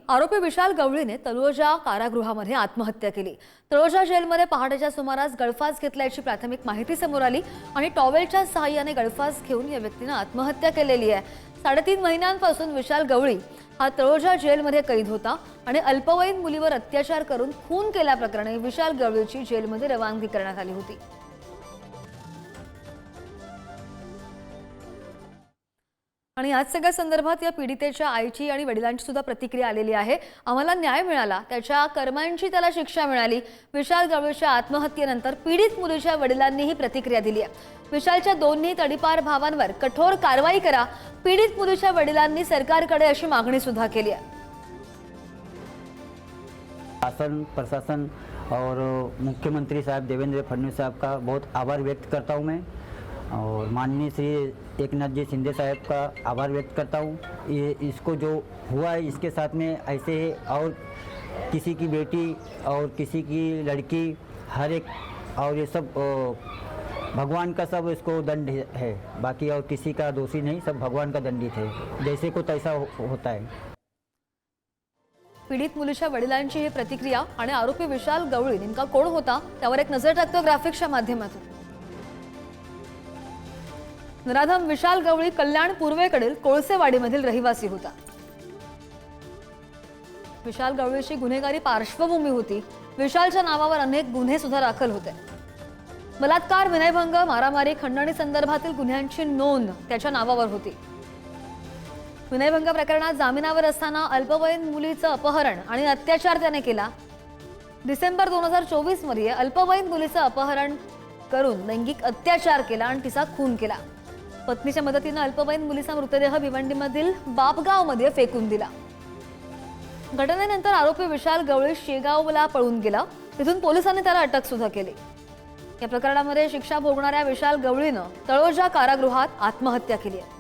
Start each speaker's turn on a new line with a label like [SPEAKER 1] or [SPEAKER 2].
[SPEAKER 1] आरोपी विशाल गवळीने तळोजा कारागृहामध्ये आत्महत्या केली। तळोजा जेलमध्ये पहाटेच्या सुमारास गळफास घेतल्याची प्राथमिक माहिती समोर आली आणि टॉवेलच्या सहाय्याने गळफास घेऊन या व्यक्तीने आत्महत्या केलेली आहे। 3.5 महिन्यांपासून विशाल गवळी हा तळोजा जेलमध्ये कैद होता आणि अल्पवयीन मुलीवर अत्याचार करून खून केल्याप्रकरणी विशाल गवळीची जेलमध्ये रवानगी करण्यात आली होती। आणि आज सगळ्या संदर्भात या पीडितेच्या आईची आणि वडिलांची सुद्धा प्रतिक्रिया आलेली आहे। आम्हाला न्याय मिळाला, त्याच्या कर्मांची त्याला शिक्षा मिळाली। विशाल गवळीच्या आत्महत्येनंतर पीडित मुलीच्या वडिलांनीही प्रतिक्रिया दिली आहे। विशालच्या दोन्ही तडीपार भावांवर कठोर कारवाई करा, पीडित मुलीच्या वडिलांनी सरकारकडे अशी मागणी सुद्धा केली आहे।
[SPEAKER 2] शासन, प्रशासन और मुख्यमंत्री साहब देवेंद्र फडणवीस साहब का बहुत आभार व्यक्त करता हूँ मैं, और माननीय श्री एकनाथ जी शिंदे साहब का आभार व्यक्त करता हूँ। ये इसको जो हुआ है इसके साथ में ऐसे और किसी की बेटी और किसी की लड़की हर एक, और ये सब भगवान का सब इसको दंड है, बाकी और किसी का दोषी नहीं, सब भगवान का दंडित है, जैसे को तैसा होता है।
[SPEAKER 1] पीडित मुलीच्या वडिलांची ही प्रतिक्रिया आणि आरोपी विशाल गवळी नेमका कोण होता त्यावर एक नजर टाकतो ग्राफिक्सच्या माध्यमातून। नराधम विशाल गवळी कल्याण पूर्वेकडील कोळसेवाडीमधील रहिवासी होता। विशाल गवळीची गुन्हेगारी पार्श्वभूमी होती। विशालच्या नावावर अनेक गुन्हे सुद्धा दाखल होते। बलात्कार, विनयभंग, मारामारी, खंडणी संदर्भातील गुन्ह्यांची नोंद त्याच्या नावावर होती। विनयभंग प्रकरणात जामिनावर असताना अल्पवयीन मुलीचं अपहरण आणि अत्याचार त्याने केला। डिसेंबर 2024 मध्ये अल्पवयीन मुलीचं अपहरण करून लैंगिक अत्याचार केला आणि तिचा खून केला। पत्नीच्या मदतीने अल्पवयीन मुलीचा मृतदेह भिवंडीमधील बापगावमध्ये फेकून दिला। घटनेनंतर आरोपी विशाल गवळी शेगावला पळून गेला। तिथून पोलिसांनी त्याला अटक सुद्धा केली। या प्रकरणामध्ये शिक्षा भोगणाऱ्या विशाल गवळीनं तळोजा कारागृहात आत्महत्या केली आहे।